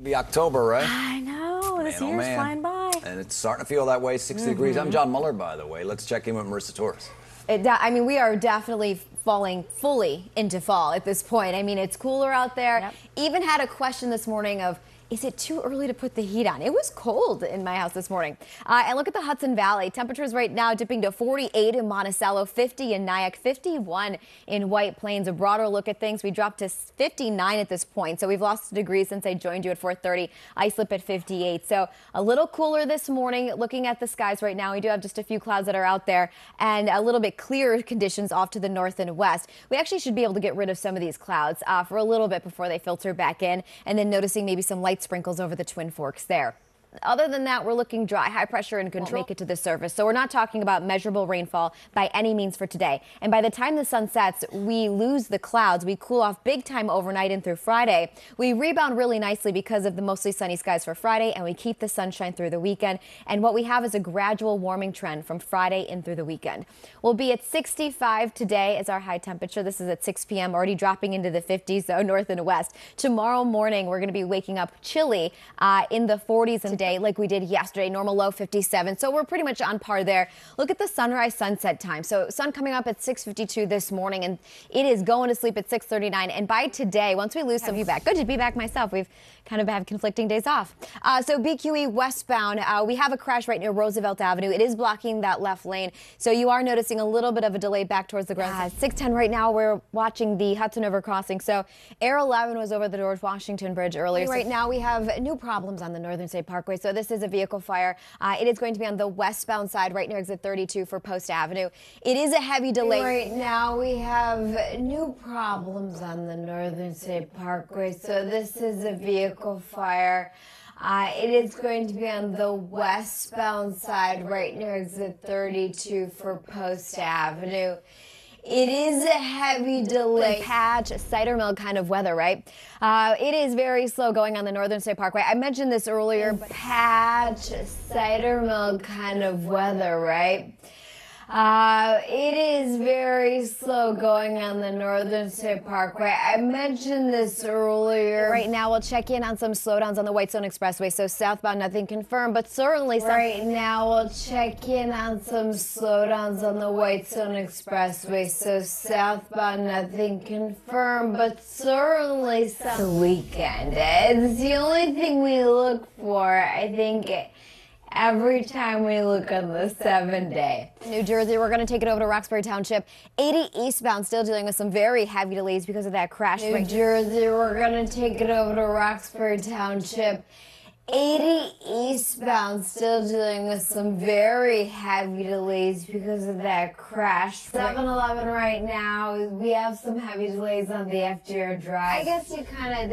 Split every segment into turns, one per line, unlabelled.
Be October, right?
I know, this
Man, oh,
year's
man.
flying by.
And it's starting to feel that way, 60 degrees. I'm John Muller, by the way. Let's check in with Marissa Torres.
I mean, we are definitely falling fully into fall at this point. I mean, it's cooler out there.
Yep.
Even had a question this morning of, is it too early to put the heat on? It was cold in my house this morning. And look at the Hudson Valley. Temperatures right now dipping to 48 in Monticello, 50 in Nyack, 51 in White Plains. A broader look at things, we dropped to 59 at this point. So we've lost a degree since I joined you at 4:30. Islip at 58. So a little cooler this morning. Looking at the skies right now, we do have just a few clouds that are out there and a little bit clearer conditions off to the north and west. We actually should be able to get rid of some of these clouds for a little bit before they filter back in, and then noticing maybe some light sprinkles over the Twin Forks there. Other than that, we're looking dry. High pressure and control won't make it to the surface. So we're not talking about measurable rainfall by any means for today. And by the time the sun sets, we lose the clouds. We cool off big time overnight and through Friday. We rebound really nicely because of the mostly sunny skies for Friday, and we keep the sunshine through the weekend. And what we have is a gradual warming trend from Friday in through the weekend. We'll be at 65 today as our high temperature. This is at 6 p.m., already dropping into the 50s, so north and west. Tomorrow morning, we're going to be waking up chilly in the 40s and like we did yesterday. Normal low 57, so we're pretty much on par there. Look at the sunrise sunset time. So sun coming up at 6:52 this morning, and it is going to sleep at 6:39. And by today, once we lose some of you back, good to be back myself. We've kind of have conflicting days off. So BQE westbound, we have a crash right near Roosevelt Avenue. It is blocking that left lane, so you are noticing a little bit of a delay back towards the ground. 6:10 right now. We're watching the Hudson River crossing. So Air 11 was over the George Washington Bridge earlier. Right now we have new problems on the Northern State Parkway. So this is a vehicle fire. It is going to be on the westbound side right near exit 32 for Post Avenue. It is a heavy delay. Right now we have new problems on the Northern State Parkway. So this is a vehicle fire. It is going to be on the westbound side right near exit 32 for Post Avenue. It is a heavy delay. Patch, cider mill kind of weather, right? It is very slow going on the Northern State Parkway. I mentioned this earlier. Patch, cider mill kind of weather, right? It is very slow going on the Northern State Parkway. I mentioned this earlier. Right now, we'll check in on some slowdowns on the Whitestone Expressway. So southbound, nothing confirmed, but certainly some. Right now, we'll check in on some slowdowns on the Whitestone Expressway. So southbound, nothing confirmed, but certainly some. The weekend. It's the only thing we look for, I think. Every time we look on the 7-day. New Jersey, we're going to take it over to Roxbury Township. 80 eastbound, still dealing with some very heavy delays because of that crash. New Jersey, we're going to take it over to Roxbury Township. 80 eastbound, still dealing with some very heavy delays because of that crash. 7-Eleven right now, we have some heavy delays on the FDR Drive. I guess you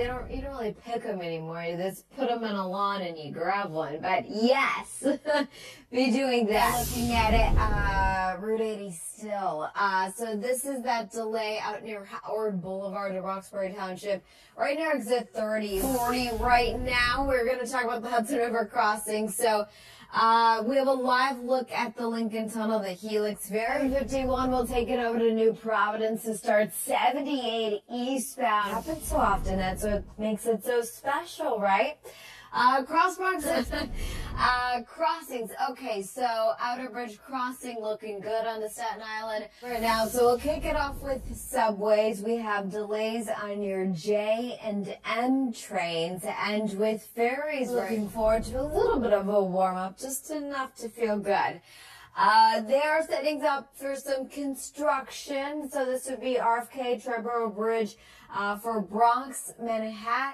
don't really pick them anymore. You just put them in a lawn and you grab one. But yes, be doing that. Looking at it, Route 80 still. So this is that delay out near Howard Boulevard in Roxbury Township. Right near exit 30. 40 right now. We're going to talk about the Hudson River crossing. So we have a live look at the Lincoln Tunnel, the Helix. 51 will take it over to New Providence to start 78 eastbound. Happens so often, that's what makes it so special, right? Crosswalks, crossings. Okay, so Outer Bridge Crossing looking good on the Staten Island right now. So we'll kick it off with subways. We have delays on your J and M trains, and with ferries, looking forward to a little bit of a warm up, just enough to feel good. They are setting up for some construction. So this would be RFK Triborough Bridge for Bronx, Manhattan.